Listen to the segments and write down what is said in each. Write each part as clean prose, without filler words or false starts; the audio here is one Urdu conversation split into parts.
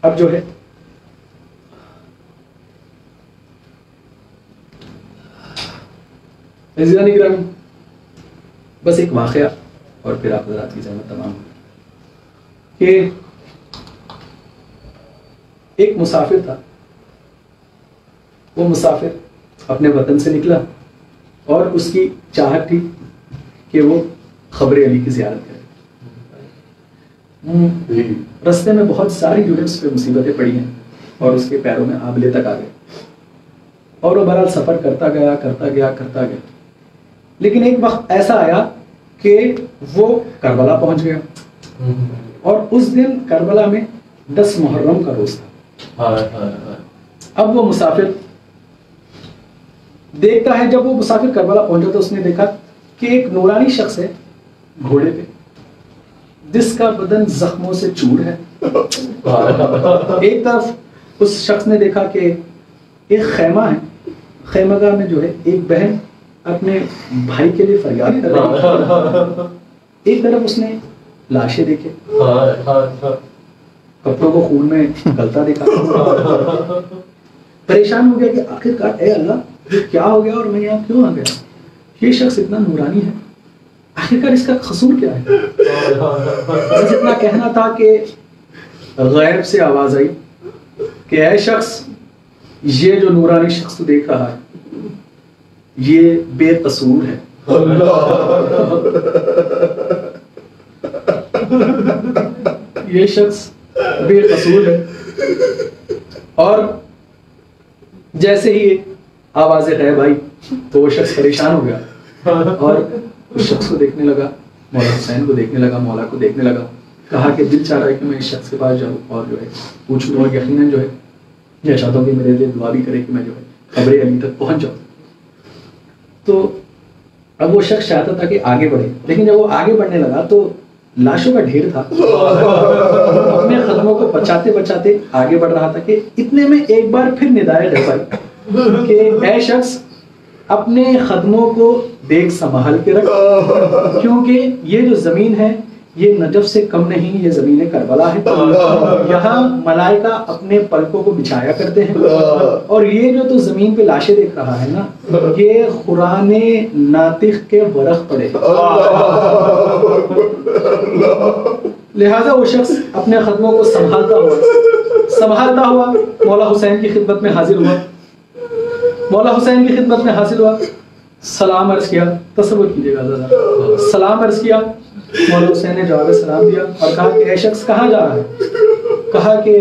اب جو ہے عزیزان گرامی، بس ایک واقعہ اور پھر آپ حضرات کی زحمت تمام ہوگی کہ ایک مسافر تھا. وہ مسافر اپنے وطن سے نکلا اور اس کی چاہت تھی کہ وہ قبر علی کی زیارت کرے. رستے میں بہت ساری جو ہے اس پہ مصیبتیں پڑی ہیں اور اس کے پیروں میں آبلے تک آ گئے اور وہ بہرحال سفر کرتا گیا. لیکن ایک وقت ایسا آیا کہ وہ کربلا پہنچ گیا اور اس دن کربلا میں 10 محرم کا روز تھا. اب وہ مسافر دیکھتا ہے، جب وہ مسافر کربلا پہنچا تو اس نے دیکھا کہ ایک نورانی شخص ہے گھوڑے پہ جس کا بدن زخموں سے چور ہے. ایک طرف اس شخص نے دیکھا کہ ایک خیمہ ہے، خیمہ گاہ میں جو ہے ایک بہن اپنے بھائی کے لیے فریاد کر رہی ہے. ایک طرف اس نے لاشیں دیکھے، کپڑوں کو خون میں گلتا دیکھا. پریشان ہو گیا کہ آخرکار اے اللہ کیا ہو گیا اور میں یہاں کیوں آ گیا؟ یہ شخص اتنا نورانی ہے، آخرکار اس کا قصور کیا ہے؟ بس اتنا کہنا تھا کہ غیب سے آواز آئی کہ اے شخص، یہ جو نورانی شخص تو دیکھ رہا ہے یہ بے قصور ہے. یہ شخص بے قصور ہے. اور جیسے ہی آواز غیب آئی تو وہ شخص پریشان ہو گیا اور اس شخص کو دیکھنے لگا، مولا حسین کو دیکھنے لگا، مولا کو دیکھنے لگا. کہا کہ دل چاہ رہا ہے کہ میں اس شخص کے پاس جاؤں اور جو ہے پوچھوں، اور یقیناً جو ہے یہ چاہتا ہوں کہ میرے لیے دعا بھی کرے کہ میں جو ہے قبر علی تک پہنچ جاؤں. تو اب وہ شخص چاہتا تھا کہ آگے بڑھے، لیکن جب وہ آگے بڑھنے لگا تو لاشوں کا ڈھیر تھا. اپنے قدموں کو بچاتے بچاتے آگے بڑھ رہا تھا کہ اتنے میں ایک بار پھر ندائے ڈر پائی کہ اے شخص، اپنے قدموں کو دیکھ سنبھال کے رکھ، کیونکہ یہ جو زمین ہے یہ نجف سے کم نہیں، یہ زمین کربلا ہے. یہاں ملائکہ اپنے پلکوں کو بچھایا کرتے ہیں اور یہ جو تو زمین پہ لاشیں دیکھ رہا ہے نا، یہ قرآن ناطق کے ورق پڑے. لہذا وہ شخص اپنے قدموں کو سنبھالتا ہوا مولا حسین کی خدمت میں حاضر ہوا. مولا حسین کی خدمت میں حاصل ہوا، سلام عرض کیا. تصور کیجیے گا ذرا، سلام عرض کیا. مولا حسین نے جواب سلام دیا اور کہا کہ اے شخص کہاں جا رہا ہے؟ کہا کہ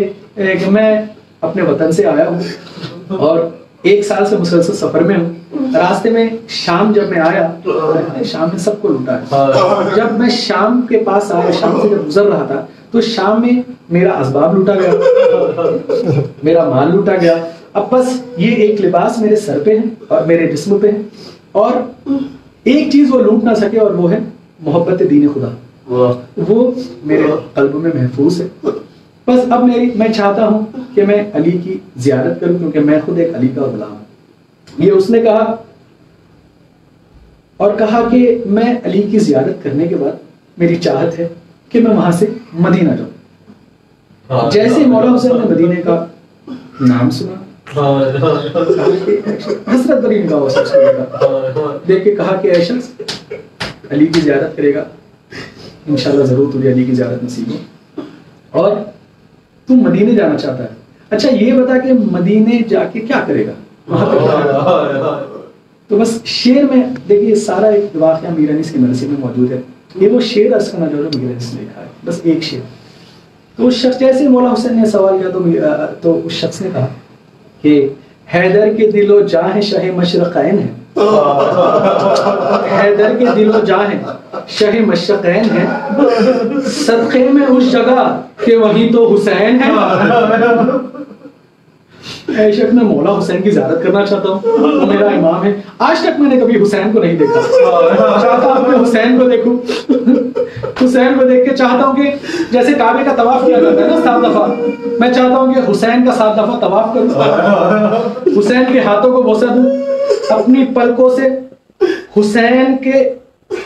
میں اپنے وطن سے آیا ہوں اور 1 سال سے مسلسل سفر میں ہوں. راستے میں شام جب میں آیا، شام میں سب کو لوٹا ہے. جب میں شام کے پاس آیا، شام سے جب گزر رہا تھا تو شام میں میرا اسباب لوٹا گیا، میرا مال لوٹا گیا. اب بس یہ ایک لباس میرے سر پہ ہے اور میرے جسم پہ ہے، اور ایک چیز وہ لوٹ نہ سکے اور وہ ہے محبت دین خدا. وہ میرے قلب میں محفوظ ہے. بس اب میں چاہتا ہوں کہ میں علی کی زیارت کروں، کیونکہ میں خود ایک علی کا غلام ہوں. یہ اس نے کہا اور کہا کہ میں علی کی زیارت کرنے کے بعد میری چاہت ہے کہ میں وہاں سے مدینہ جاؤں. جیسے مولا حسین نے مدینے کا نام سنا، حسرت بری نگاہوں سے دیکھ کے کہا کہ اے شخص، علی کی زیارت کرے گا انشاءاللہ ضرور تجھے علی کی زیارت نصیب ہو، اور تم مدینے جانا چاہتا ہے. اچھا یہ بتا کہ مدینے جا کے کیا کرے گا وہاں پہ؟ تو بس شعر میں دیکھیے سارا ایک واقعہ میر انیس کی مرثی میں موجود ہے. یہ وہ شعر عرض کرنا جو میر انیس نے لکھا ہے، بس ایک شعر. تو اس شخص، جیسے مولا حسین نے سوال کیا تو اس شخص نے کہا کہ حیدر کے دل و جاہ شہ مشرقین ہے، حیدر کے دل و جاہ شہ مشرقین ہے، صدقے میں اس جگہ کہ وہیں تو حسین ہے. اے شخص، میں مولا حسین کی زیارت کرنا چاہتا ہوں، وہ میرا امام ہے. آج تک میں نے کبھی حسین کو نہیں دیکھا، چاہتا ہوں کہ حسین کو دیکھوں. حسین کو دیکھ کے چاہتا ہوں کہ جیسے کعبے کا طواف کیا جاتا ہے نا 7 دفعہ، میں چاہتا ہوں کہ حسین کا 7 دفعہ طواف کروں، حسین کے ہاتھوں کو بوسہ دوں، اپنی پلکوں سے حسین کے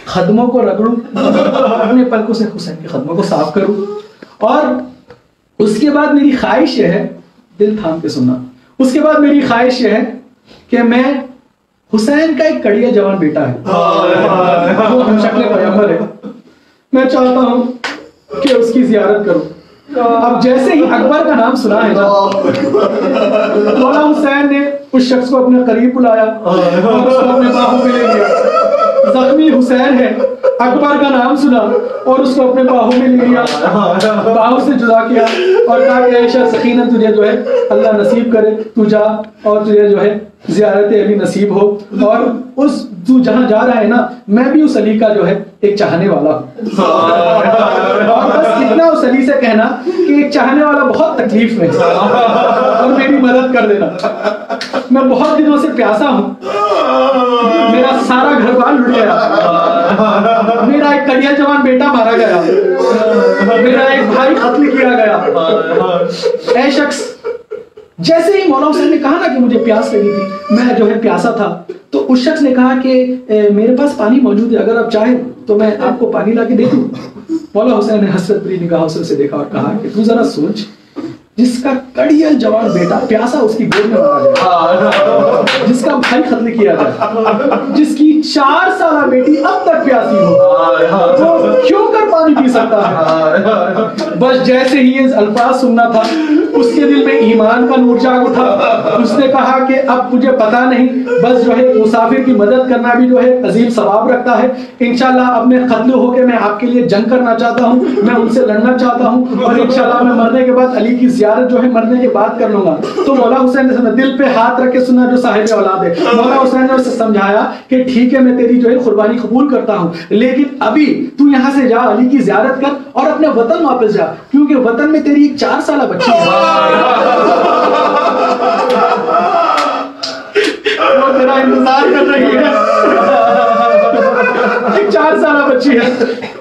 قدموں کو رگڑوں، اپنے پلکوں سے حسین کے قدموں کو صاف کروں، اور اس کے بعد میری خواہش یہ ہے، دل تھام کے سننا، اس کے بعد میری خواہش یہ ہے کہ میں حسین کا ایک کڑیا جوان بیٹا ہے وہ ہم شکل پیغمبر ہے، میں چاہتا ہوں کہ اس کی زیارت کروں. اب جیسے ہی اکبر کا نام سنا ہے نا، مولا حسین نے اس شخص کو اپنے قریب بلایا اور اس کو اپنے باہوں میں لے لیا. زخمی حسین ہے، اکبر کا نام سنا اور اس کو اپنے باہوں میں لے لیا، باہوں سے جدا کیا اور کہا کہ عائشہ سکینہ تجھے جو ہے اللہ نصیب کرے، تو جا اور تجھے جو ہے زیارت علی نصیب ہو، اور اس تو جہاں جا رہا ہے نا میں بھی اس علی کا جو ہے ایک چاہنے والا ہوں. اور بس اتنا اس علی سے کہنا کہ ایک چاہنے والا بہت تکلیف میں اور میری مدد کر دینا، میں بہت دنوں سے پیاسا ہوں، میرا سارا گھر بار لٹ گیا، میرا ایک کڑیا جوان بیٹا مارا گیا، میرا ایک بھائی قتل کیا گیا. اے شخص، جیسے ہی مولا حسین نے کہا نا کہ مجھے پیاس لگی تھی، میں جو ہے پیاسا تھا، تو اس شخص نے کہا کہ میرے پاس پانی موجود ہے، اگر آپ چاہیں تو میں آپ کو پانی لا کے دے دوں. مولا حسین نے حسرت بھری نگاہوں سے اسے دیکھا اور کہا کہ تو ذرا سوچ، جس کا کڑیا جوان بیٹا پیاسا اس کی گود میں مارا جائے، جس کا بھائی قتل کیا جائے، جس کی 4 سالہ بیٹی اب تک پیاسی ہو، وہ کیوں کر پانی پی سکتا ہے؟ بس جیسے ہی یہ الفاظ سننا تھا اس کے دل میں ایمان کا نور جاگ اٹھا. اس نے کہا کہ اب مجھے پتا نہیں، بس جو ہے مسافر کی مدد کرنا بھی جو ہے عظیم ثواب رکھتا ہے، انشاءاللہ اب میں قتل ہو کے میں آپ کے لیے جنگ کرنا چاہتا ہوں، میں ان سے لڑنا چاہتا ہوں، اور انشاءاللہ میں مرنے کے بعد علی کی زیارت جو ہے مرنے کے بعد کر لوں گا. تو مولا حسین نے دل پہ ہاتھ رکھ کے سنا جو صاحب اولاد ہے. مولا حسین نے اسے سمجھایا کہ ٹھیک ہے میں تیری جو ہے قربانی قبول کرتا ہوں، لیکن ابھی تو یہاں سے جا، علی کی زیارت کر اور اپنے وطن واپس جا، کیونکہ وطن میں تیری ایک 4 سالہ بچی ہے، وہ تیرا انتظار کر رہی ہے. ایک 4 سالہ بچی ہے،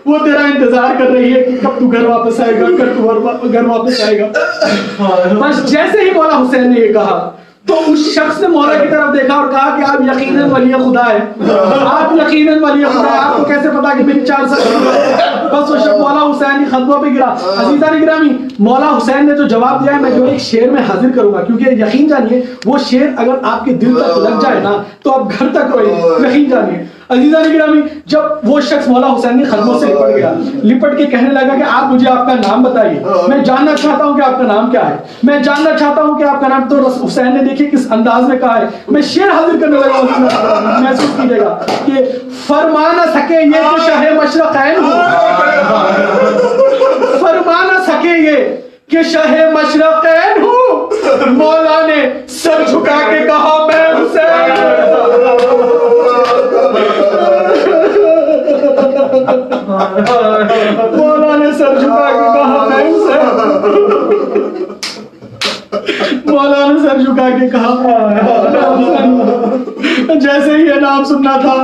وہ تیرا انتظار کر رہی ہے کہ کب تو گھر واپس آئے گا، کب تو گھر واپس آئے گا. بس جیسے ہی مولا حسین نے یہ کہا تو اس شخص نے مولا کی طرف دیکھا اور کہا کہ آپ یقیناً ولی خدا ہے، آپ یقیناً ولی خدا ہے، آپ کو کیسے پتا کہ میری 4 سال. بس وہ شخص مولا حسین کی خطبوں پہ گرا. عزیزان گرامی، مولا حسین نے جو جواب دیا ہے میں جو ایک شعر میں حاضر کروں گا، کیونکہ یقین جانیے وہ شعر اگر آپ کے دل تک لگ جائے نا تو آپ گھر تک روئے، یقین جانیے. عزیزان گرامی، جب وہ شخص مولا حسین کی خدموں سے لپٹ گیا، لپٹ کے کہنے لگا کہ آپ مجھے آپ کا نام بتائیے، میں جاننا چاہتا ہوں کہ آپ کا نام کیا ہے، میں جاننا چاہتا ہوں کہ آپ کا نام. تو حسین نے دیکھیے کس انداز میں کہا ہے، میں شعر حاضر کرنے لگا. محسوس کیجیے گا کہ فرما نہ سکے یہ کہ شاہ مشرقین ہوں، فرما نہ سکے یہ کہ شاہ مشرقین ہوں، مولا نے سر جھکا کے کہا میں حسین. مولا نے سر جھکا کے کہا میں حسین. مولا نے سر جھکا کے کہا. جیسے ہی یہ نام سننا تھا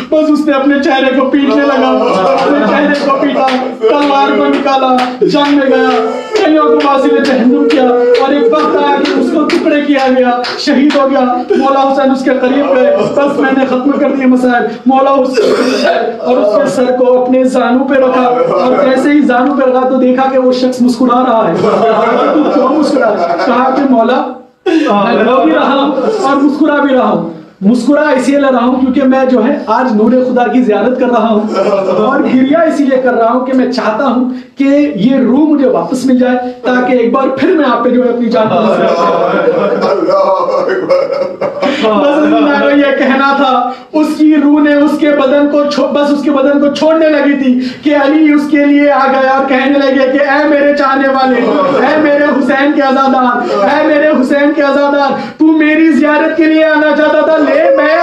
بس اس نے اپنے چہرے کو پیٹنے لگا، اپنے چہرے کو پیٹا، تلوار کو نکالا، جنگ میں گیا، کئیوں کو واصل جہنم کیا، اور ایک وقت آیا کہ اس کو ٹکڑے کیا گیا، شہید ہو گیا. مولا حسین اس کے قریب گئے، بس میں نے ختم کر دیے مسائل. مولا حسین اور اس کے سر کو اپنے زانوں پہ رکھا، اور جیسے ہی زانوں پہ رکھا تو دیکھا کہ وہ شخص مسکرا رہا ہے. تو کیوں مسکرا؟ کہا کہ مولا میں رو بھی رہا ہوں اور مسکرا بھی رہا ہوں. مسکرا اسی لیے رہا ہوں کیونکہ میں جو ہے آج نور خدا کی زیارت کر رہا ہوں، اور گریہ اسی لیے کر رہا ہوں کہ میں چاہتا ہوں کہ یہ روح مجھے واپس مل جائے تاکہ ایک بار پھر میں آپ پہ جو ہے اپنی جان کو یہ کہنا تھا. اس کی روح نے اس کے بدن کو بس اس کے بدن کو چھوڑنے لگی تھی کہ علی اس کے لیے آ گیا اور کہنے لگے کہ اے میرے چاہنے والے، اے میرے حسین کے عزادار، اے میرے حسین کے عزادار، تو میری زیارت کے لیے آنا چاہتا تھا، لے میں